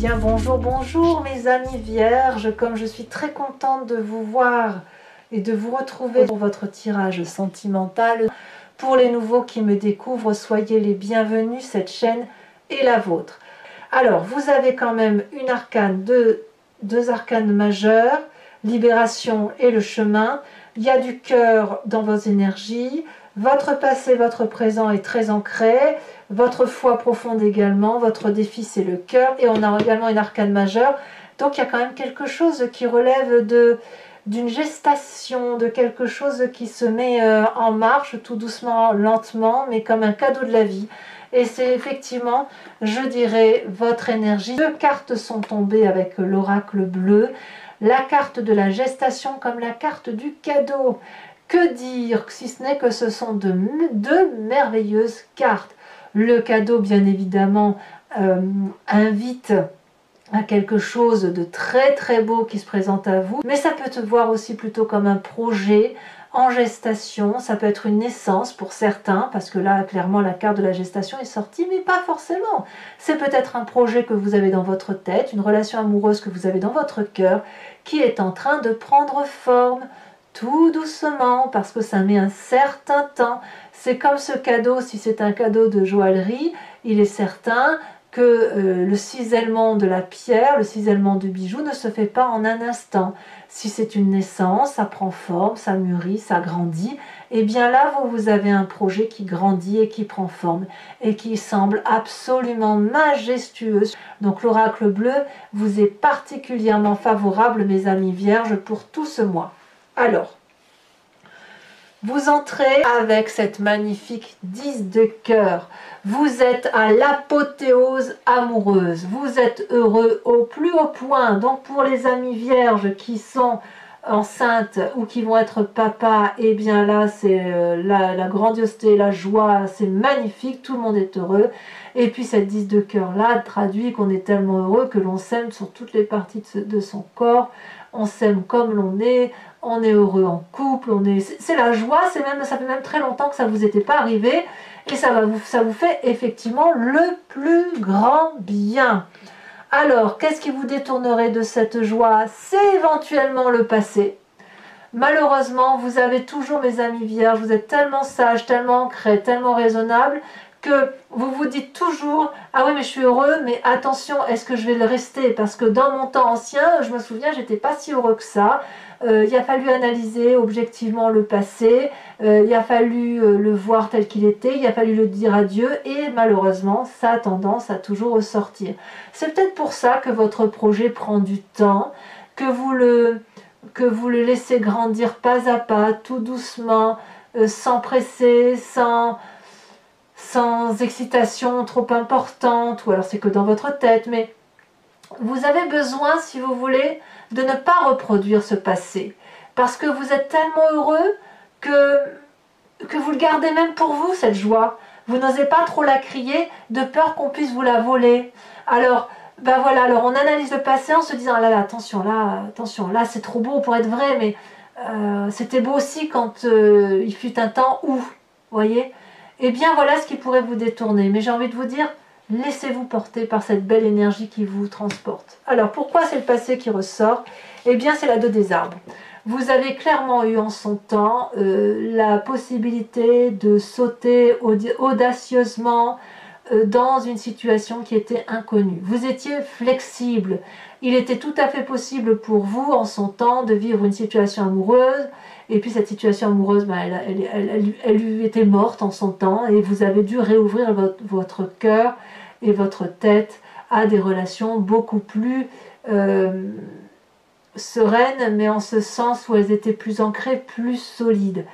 bien bonjour, bonjour mes amis vierges, comme je suis très contente de vous voir et de vous retrouver pour votre tirage sentimental. Pour les nouveaux qui me découvrent, soyez les bienvenus, cette chaîne est la vôtre. Alors, vous avez quand même une arcane, deux arcanes majeures, libération et le chemin. Il y a du cœur dans vos énergies. Votre passé, votre présent est très ancré. Votre foi profonde également. Votre défi, c'est le cœur. Et on a également une arcane majeure. Donc, il y a quand même quelque chose qui relève d'une gestation, de quelque chose qui se met en marche, tout doucement, lentement, mais comme un cadeau de la vie. Et c'est effectivement, je dirais, votre énergie. Deux cartes sont tombées avec l'oracle bleu. La carte de la gestation comme la carte du cadeau. Que dire si ce n'est que ce sont deux merveilleuses cartes. Le cadeau, bien évidemment, invite à quelque chose de très très beau qui se présente à vous. Mais ça peut te voir aussi plutôt comme un projet en gestation. Ça peut être une naissance pour certains, parce que là, clairement, la carte de la gestation est sortie, mais pas forcément. C'est peut-être un projet que vous avez dans votre tête, une relation amoureuse que vous avez dans votre cœur, qui est en train de prendre forme, tout doucement, parce que ça met un certain temps. C'est comme ce cadeau, si c'est un cadeau de joaillerie, il est certain que le cisèlement de la pierre, le cisèlement du bijou ne se fait pas en un instant. Si c'est une naissance, ça prend forme, ça mûrit, ça grandit. Et bien là, vous avez un projet qui grandit et qui prend forme et qui semble absolument majestueux. Donc l'oracle bleu vous est particulièrement favorable, mes amis vierges, pour tout ce mois. Alors, vous entrez avec cette magnifique 10 de cœur. Vous êtes à l'apothéose amoureuse. Vous êtes heureux au plus haut point. Donc pour les amis vierges qui sont enceintes ou qui vont être papa, et bien là c'est la grandiosité, la joie, c'est magnifique, tout le monde est heureux. Et puis cette 10 de cœur là traduit qu'on est tellement heureux que l'on s'aime sur toutes les parties de son corps. On s'aime comme l'on est. On est heureux en couple, c'est la joie, ça fait même très longtemps que ça ne vous était pas arrivé, et ça vous fait effectivement le plus grand bien. Alors, qu'est-ce qui vous détournerait de cette joie? C'est éventuellement le passé. Malheureusement, vous avez toujours, mes amis vierges, vous êtes tellement sages, tellement ancrés, tellement raisonnables, que vous vous dites toujours « Ah oui, mais je suis heureux, mais attention, est-ce que je vais le rester ?» Parce que dans mon temps ancien, je me souviens, j'étais pas si heureux que ça. Il a fallu analyser objectivement le passé, il a fallu le voir tel qu'il était, il a fallu le dire à Dieu, et malheureusement, ça a tendance à toujours ressortir. C'est peut-être pour ça que votre projet prend du temps, que vous le laissez grandir pas à pas, tout doucement, sans presser, sans excitation trop importante, ou alors c'est que dans votre tête, mais vous avez besoin, si vous voulez, de ne pas reproduire ce passé, parce que vous êtes tellement heureux que vous le gardez même pour vous, cette joie. Vous n'osez pas trop la crier, de peur qu'on puisse vous la voler. Alors, ben voilà, alors on analyse le passé en se disant, ah là là, attention, là c'est trop beau pour être vrai, mais c'était beau aussi quand il fut un temps où, vous voyez. Eh bien voilà ce qui pourrait vous détourner, mais j'ai envie de vous dire, laissez-vous porter par cette belle énergie qui vous transporte. Alors pourquoi c'est le passé qui ressort? Eh bien c'est la 2 des arbres. Vous avez clairement eu en son temps la possibilité de sauter audacieusement dans une situation qui était inconnue. Vous étiez flexible. Il était tout à fait possible pour vous en son temps de vivre une situation amoureuse. Et puis cette situation amoureuse, ben, elle lui était morte en son temps, et vous avez dû réouvrir votre cœur et votre tête à des relations beaucoup plus sereines, mais en ce sens où elles étaient plus ancrées, plus solides.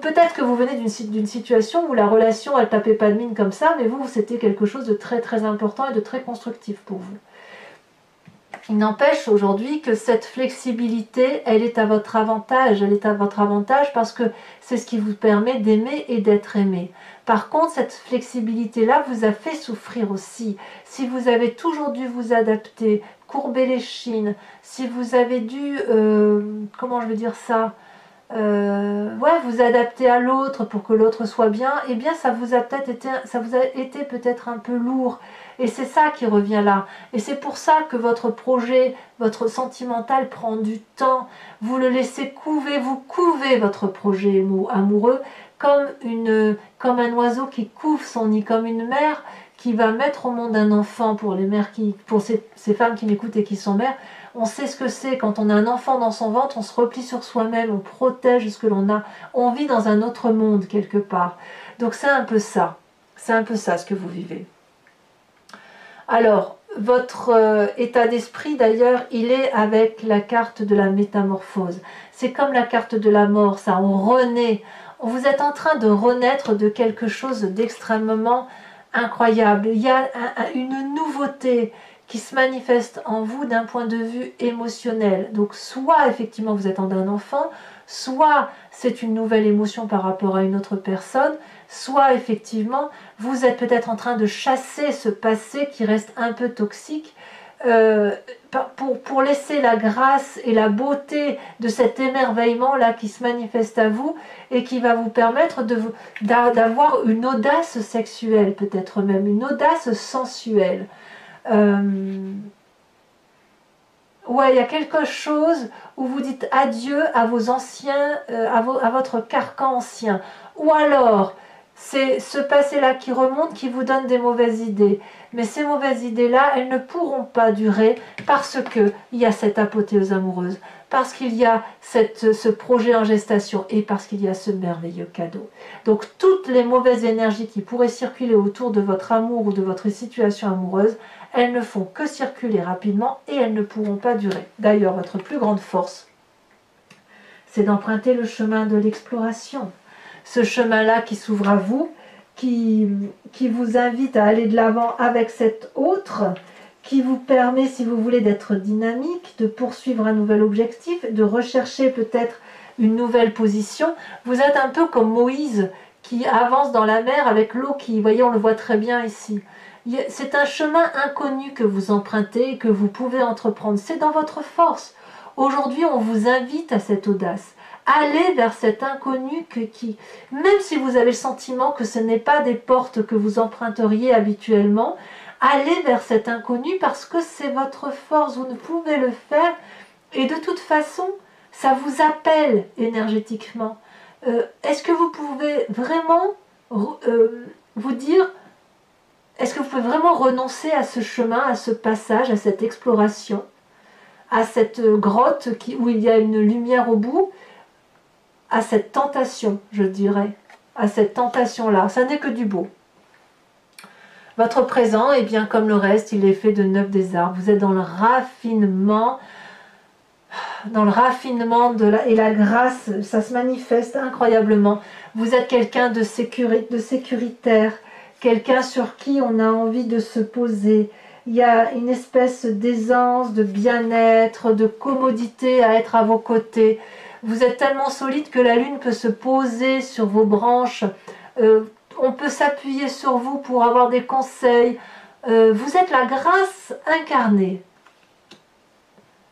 Peut-être que vous venez d'une situation où la relation, elle tapait pas de mine comme ça, mais vous, c'était quelque chose de très très important et de très constructif pour vous. Il n'empêche aujourd'hui que cette flexibilité, elle est à votre avantage. Elle est à votre avantage parce que c'est ce qui vous permet d'aimer et d'être aimé. Par contre, cette flexibilité-là vous a fait souffrir aussi. Si vous avez toujours dû vous adapter, courber les chines, si vous avez dû, comment je veux dire ça, vous adapter à l'autre pour que l'autre soit bien, eh bien ça vous a été peut-être un peu lourd. Et c'est ça qui revient là. Et c'est pour ça que votre projet, votre sentimental prend du temps. Vous le laissez couver, vous couvez votre projet amoureux comme un oiseau qui couve son nid, comme une mère qui va mettre au monde un enfant. Pour les mères pour ces femmes qui m'écoutent et qui sont mères, on sait ce que c'est. Quand on a un enfant dans son ventre, on se replie sur soi-même, on protège ce que l'on a. On vit dans un autre monde quelque part. Donc c'est un peu ça. C'est un peu ça ce que vous vivez. Alors, votre état d'esprit d'ailleurs, il est avec la carte de la métamorphose. C'est comme la carte de la mort, ça, on renaît. Vous êtes en train de renaître de quelque chose d'extrêmement incroyable. Il y a une nouveauté qui se manifeste en vous d'un point de vue émotionnel. Donc soit effectivement vous êtes un enfant, soit c'est une nouvelle émotion par rapport à une autre personne, soit effectivement vous êtes peut-être en train de chasser ce passé qui reste un peu toxique pour laisser la grâce et la beauté de cet émerveillement là qui se manifeste à vous et qui va vous permettre d'avoir une audace sexuelle, peut-être même une audace sensuelle. Ouais, il y a quelque chose où vous dites adieu à vos anciens, à votre carcan ancien. Ou alors, c'est ce passé-là qui remonte, qui vous donne des mauvaises idées. Mais ces mauvaises idées-là, elles ne pourront pas durer parce qu'il y a cette apothéose amoureuse, parce qu'il y a ce projet en gestation et parce qu'il y a ce merveilleux cadeau. Donc, toutes les mauvaises énergies qui pourraient circuler autour de votre amour ou de votre situation amoureuse, elles ne font que circuler rapidement et elles ne pourront pas durer. D'ailleurs, votre plus grande force, c'est d'emprunter le chemin de l'exploration. Ce chemin-là qui s'ouvre à vous, qui vous invite à aller de l'avant avec cet autre, qui vous permet, si vous voulez, d'être dynamique, de poursuivre un nouvel objectif, de rechercher peut-être une nouvelle position. Vous êtes un peu comme Moïse qui avance dans la mer avec l'eau qui, vous voyez, on le voit très bien ici. C'est un chemin inconnu que vous empruntez et que vous pouvez entreprendre. C'est dans votre force. Aujourd'hui, on vous invite à cette audace. Allez vers cet inconnu même si vous avez le sentiment que ce n'est pas des portes que vous emprunteriez habituellement, allez vers cet inconnu parce que c'est votre force. Vous ne pouvez le faire et de toute façon, ça vous appelle énergétiquement. Est-ce que vous pouvez vraiment vous dire... Est-ce que vous pouvez vraiment renoncer à ce chemin, à ce passage, à cette exploration, à cette grotte où il y a une lumière au bout, à cette tentation, je dirais, à cette tentation-là? Ça n'est que du beau. Votre présent, eh bien, comme le reste, il est fait de 9 des arbres. Vous êtes dans le raffinement et la grâce, ça se manifeste incroyablement. Vous êtes quelqu'un de sécuritaire, quelqu'un sur qui on a envie de se poser. Il y a une espèce d'aisance, de bien-être, de commodité à être à vos côtés. Vous êtes tellement solide que la lune peut se poser sur vos branches. On peut s'appuyer sur vous pour avoir des conseils. Vous êtes la grâce incarnée.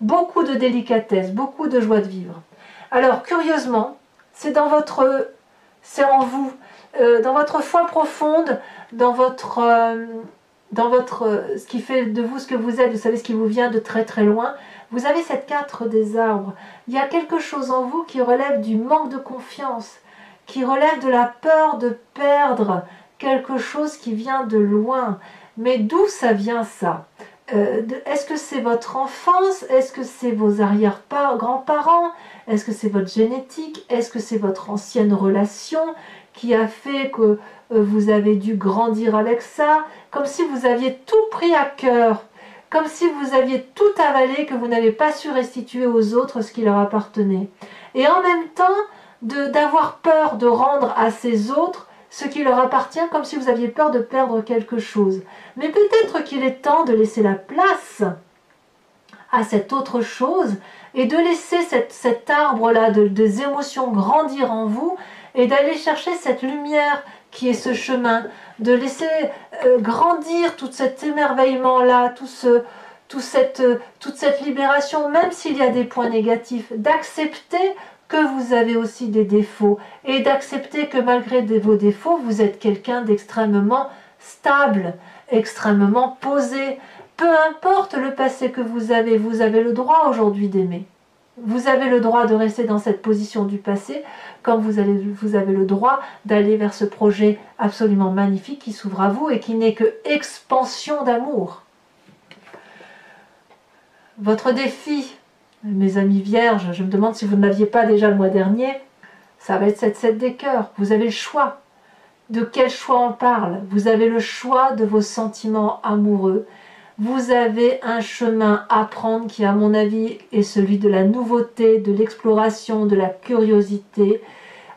Beaucoup de délicatesse, beaucoup de joie de vivre. Alors, curieusement, c'est en vous, dans votre foi profonde, dans ce qui fait de vous ce que vous êtes, vous savez ce qui vous vient de très très loin, vous avez cette carte des arbres. Il y a quelque chose en vous qui relève du manque de confiance, qui relève de la peur de perdre quelque chose qui vient de loin. Mais d'où ça vient ça? Est-ce que c'est votre enfance? Est-ce que c'est vos arrière-grands-parents? Est-ce que c'est votre génétique? Est-ce que c'est votre ancienne relation qui a fait que vous avez dû grandir avec ça? Comme si vous aviez tout pris à cœur, comme si vous aviez tout avalé, que vous n'avez pas su restituer aux autres ce qui leur appartenait. Et en même temps, d'avoir peur de rendre à ces autres ce qui leur appartient, comme si vous aviez peur de perdre quelque chose. Mais peut-être qu'il est temps de laisser la place à cette autre chose et de laisser cet arbre-là des émotions grandir en vous et d'aller chercher cette lumière qui est ce chemin, de laisser grandir tout cet émerveillement-là, toute cette libération, même s'il y a des points négatifs, d'accepter que vous avez aussi des défauts et d'accepter que malgré vos défauts, vous êtes quelqu'un d'extrêmement stable extrêmement posé. Peu importe le passé que vous avez le droit aujourd'hui d'aimer. Vous avez le droit de rester dans cette position du passé, comme vous avez le droit d'aller vers ce projet absolument magnifique qui s'ouvre à vous et qui n'est que expansion d'amour. Votre défi, mes amis vierges, je me demande si vous ne l'aviez pas déjà le mois dernier, ça va être cette 7 des cœurs. Vous avez le choix. De quel choix on parle? Vous avez le choix de vos sentiments amoureux. Vous avez un chemin à prendre qui, à mon avis, est celui de la nouveauté, de l'exploration, de la curiosité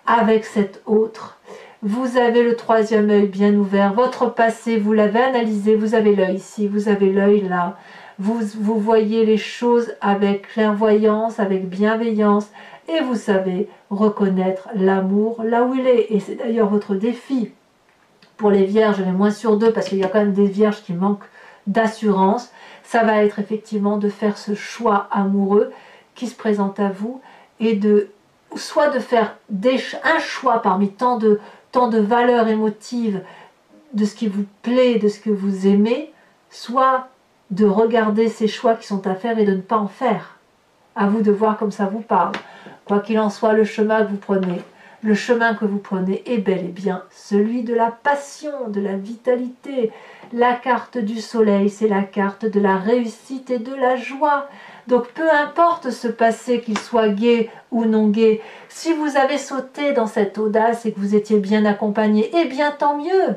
avec cet autre. Vous avez le troisième œil bien ouvert. Votre passé, vous l'avez analysé. Vous avez l'œil ici, vous avez l'œil là. Vous voyez les choses avec clairvoyance, avec bienveillance. Et vous savez reconnaître l'amour là où il est. Et c'est d'ailleurs votre défi. Pour les vierges, les moins sur 2, parce qu'il y a quand même des vierges qui manquent d'assurance, ça va être effectivement de faire ce choix amoureux qui se présente à vous et soit de faire un choix parmi tant de valeurs émotives de ce qui vous plaît, de ce que vous aimez, soit de regarder ces choix qui sont à faire et de ne pas en faire. À vous de voir comme ça vous parle. Quoi qu'il en soit, le chemin que vous prenez est bel et bien celui de la passion, de la vitalité. La carte du soleil, c'est la carte de la réussite et de la joie. Donc peu importe ce passé, qu'il soit gai ou non gai, si vous avez sauté dans cette audace et que vous étiez bien accompagné, eh bien tant mieux.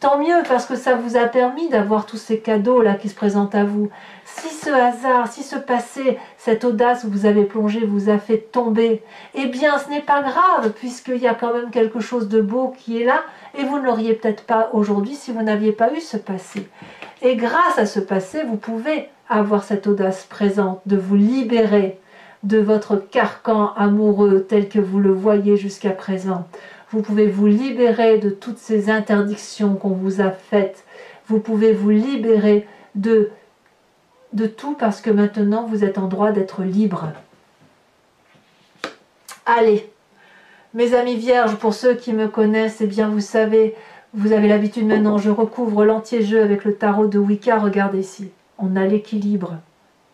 Tant mieux parce que ça vous a permis d'avoir tous ces cadeaux-là qui se présentent à vous. Si ce hasard, si ce passé, cette audace où vous avez plongé vous a fait tomber, eh bien ce n'est pas grave puisqu'il y a quand même quelque chose de beau qui est là et vous ne l'auriez peut-être pas aujourd'hui si vous n'aviez pas eu ce passé. Et grâce à ce passé, vous pouvez avoir cette audace présente de vous libérer de votre carcan amoureux tel que vous le voyez jusqu'à présent. Vous pouvez vous libérer de toutes ces interdictions qu'on vous a faites. Vous pouvez vous libérer de tout parce que maintenant vous êtes en droit d'être libre. Allez, mes amis vierges, pour ceux qui me connaissent, eh bien vous savez, vous avez l'habitude maintenant, je recouvre l'entier jeu avec le tarot de Wicca. Regardez ici, on a l'équilibre.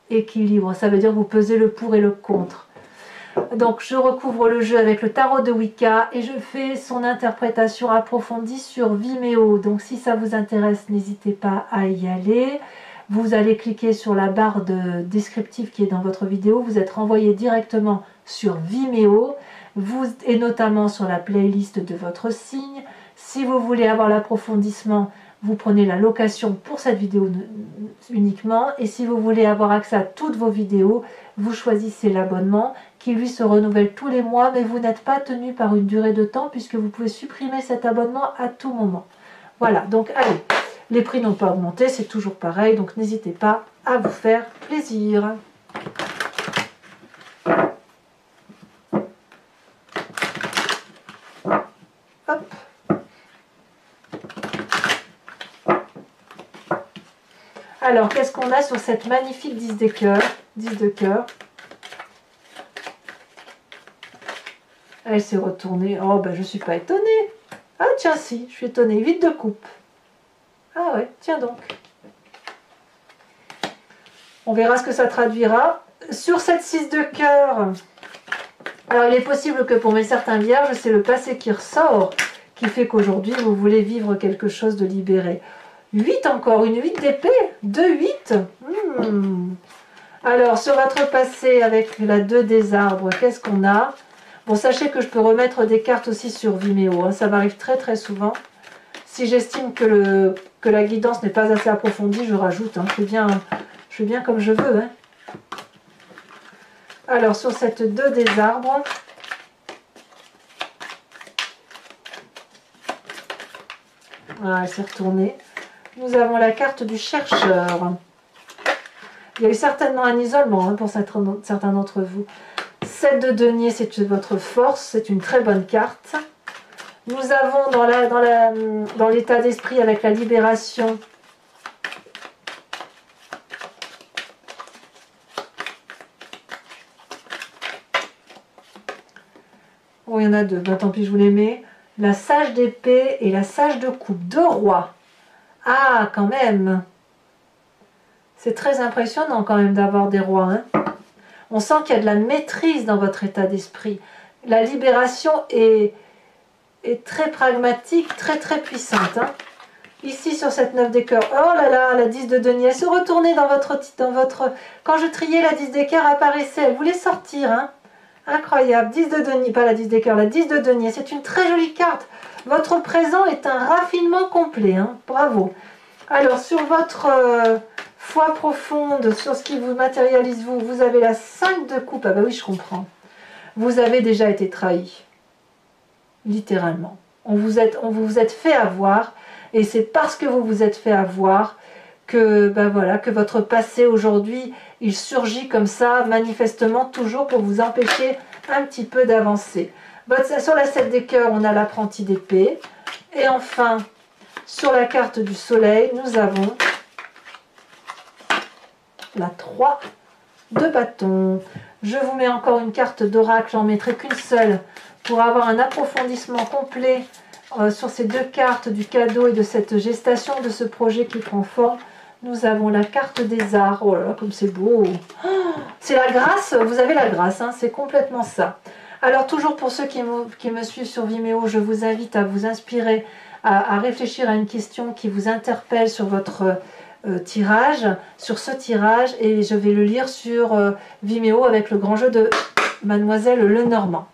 Équilibre, ça veut dire vous pesez le pour et le contre. Donc je recouvre le jeu avec le tarot de Wicca et je fais son interprétation approfondie sur Vimeo. Donc si ça vous intéresse, n'hésitez pas à y aller. Vous allez cliquer sur la barre de descriptif qui est dans votre vidéo. Vous êtes renvoyé directement sur Vimeo et notamment sur la playlist de votre signe. Si vous voulez avoir l'approfondissement, vous prenez la location pour cette vidéo uniquement. Et si vous voulez avoir accès à toutes vos vidéos, vous choisissez l'abonnement qui lui se renouvelle tous les mois, mais vous n'êtes pas tenu par une durée de temps puisque vous pouvez supprimer cet abonnement à tout moment. Voilà, donc allez, les prix n'ont pas augmenté, c'est toujours pareil, donc n'hésitez pas à vous faire plaisir. Hop. Alors, qu'est-ce qu'on a sur cette magnifique 10 de cœur? 10 de cœur. Elle s'est retournée. Oh, ben je ne suis pas étonnée. Ah, tiens, si, je suis étonnée. 8 de coupe. Ah ouais, tiens donc. On verra ce que ça traduira. Sur cette 6 de cœur, alors il est possible que pour mes certains vierges, c'est le passé qui ressort, qui fait qu'aujourd'hui, vous voulez vivre quelque chose de libéré. 8 encore, une 8 d'épée. 2 8. Alors, sur votre passé, avec la 2 des arbres, qu'est-ce qu'on a? Bon, sachez que je peux remettre des cartes aussi sur Vimeo, hein, ça m'arrive très très souvent. Si j'estime que la guidance n'est pas assez approfondie, je rajoute. Hein, je fais bien comme je veux. Hein. Alors, sur cette 2 des arbres, voilà, elle s'est retournée. Nous avons la carte du chercheur. Il y a eu certainement un isolement hein, pour certains d'entre vous. 7 de denier, c'est votre force, c'est une très bonne carte. Nous avons dans l'état d'esprit avec la libération, oh il y en a deux, ben, tant pis je vous les mets, la sage d'épée et la sage de coupe, 2 rois. Ah, quand même. C'est très impressionnant quand même d'avoir des rois. Hein. On sent qu'il y a de la maîtrise dans votre état d'esprit. La libération est très pragmatique, très puissante. Hein. Ici sur cette 9 des cœurs, oh là là, la 10 de denier, elle se retournait dans votre... Quand je triais, la 10 des cœurs apparaissait, elle voulait sortir. Hein. Incroyable, 10 de denier, pas la 10 des cœurs, la 10 de denier, c'est une très jolie carte. Votre présent est un raffinement complet, hein. Bravo. Alors sur votre foi profonde, sur ce qui vous matérialise vous, vous avez la 5 de coupe, ah bah oui je comprends. Vous avez déjà été trahi, littéralement. On vous êtes fait avoir, et c'est parce que vous vous êtes fait avoir que, ben voilà, que votre passé aujourd'hui, il surgit comme ça, manifestement toujours pour vous empêcher un petit peu d'avancer. Sur la 7 des cœurs, on a l'apprenti d'épée. Et enfin, sur la carte du soleil, nous avons la 3 de bâton. Je vous mets encore une carte d'oracle, j'en mettrai qu'une seule pour avoir un approfondissement complet sur ces deux cartes du cadeau et de cette gestation de ce projet qui prend forme. Nous avons la carte des arts. Oh là là, comme c'est beau. Oh, c'est la grâce, vous avez la grâce, hein, c'est complètement ça. Alors toujours pour ceux qui me suivent sur Vimeo, je vous invite à vous inspirer, à réfléchir à une question qui vous interpelle sur votre tirage, sur ce tirage, et je vais le lire sur Vimeo avec le grand jeu de Mademoiselle Lenormand.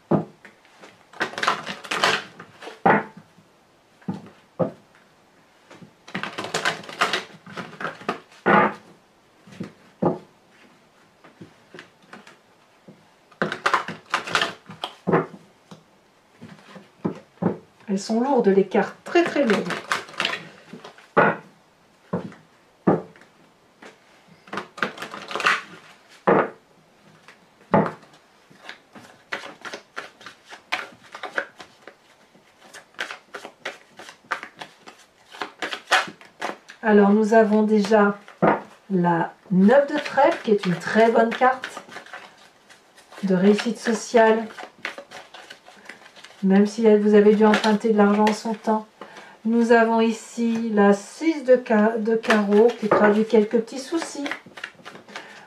Elles sont lourdes les cartes, très lourdes. Alors nous avons déjà la 9 de trèfle qui est une très bonne carte de réussite sociale. Même si vous avez dû emprunter de l'argent en son temps. Nous avons ici la 6 de carreau qui traduit quelques petits soucis.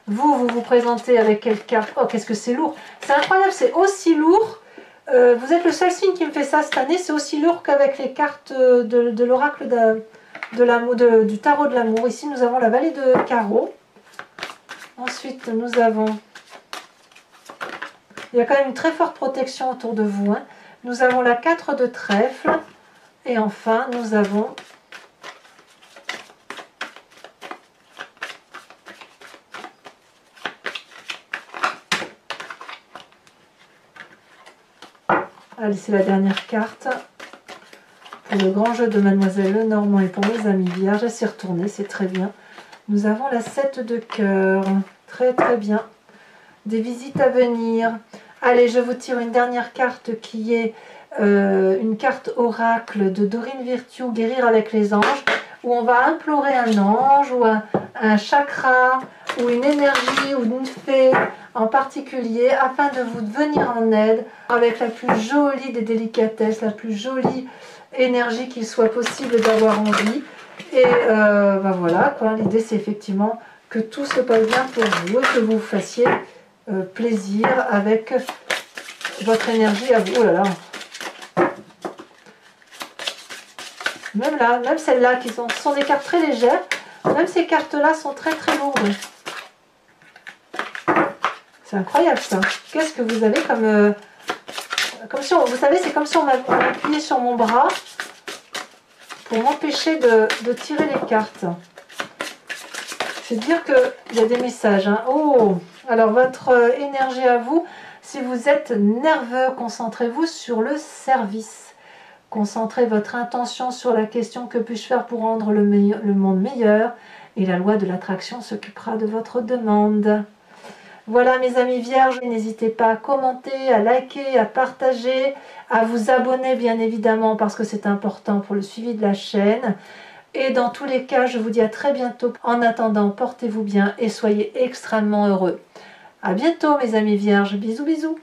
Vous vous présentez avec quelle carte? Oh, qu'est-ce que c'est lourd! C'est incroyable, c'est aussi lourd. Vous êtes le seul signe qui me fait ça cette année. C'est aussi lourd qu'avec les cartes de l'oracle du tarot de l'amour. Ici, nous avons la vallée de carreau. Ensuite, nous avons... Il y a quand même une très forte protection autour de vous. Hein. Nous avons la 4 de trèfle. Et enfin, nous avons allez, c'est la dernière carte pour le grand jeu de Mademoiselle Lenormand et pour mes amis vierges. Elle s'est retournée, c'est très bien. Nous avons la 7 de cœur. Très bien. Des visites à venir. Allez, je vous tire une dernière carte qui est une carte oracle de Dorine Virtue, Guérir avec les anges, où on va implorer un ange ou un chakra ou une énergie ou une fée en particulier afin de vous venir en aide avec la plus jolie des délicatesses, la plus jolie énergie qu'il soit possible d'avoir envie. Et ben voilà, l'idée c'est effectivement que tout se passe bien pour vous et que vous fassiez plaisir avec votre énergie à vous. Oh là là. Même là, même celles-là qui sont des cartes très légères, même ces cartes-là sont très lourdes. C'est incroyable ça. Qu'est-ce que vous avez comme... comme si vous savez, c'est comme si on m'appuyait sur mon bras pour m'empêcher de tirer les cartes. C'est dire qu'il y a des messages. Hein. Oh, alors votre énergie à vous, si vous êtes nerveux, concentrez-vous sur le service. Concentrez votre intention sur la question que puis-je faire pour rendre le monde meilleur et la loi de l'attraction s'occupera de votre demande. Voilà mes amis vierges, n'hésitez pas à commenter, à liker, à partager, à vous abonner bien évidemment parce que c'est important pour le suivi de la chaîne. Et dans tous les cas, je vous dis à très bientôt. En attendant, portez-vous bien et soyez extrêmement heureux. À bientôt mes amis vierges, bisous bisous.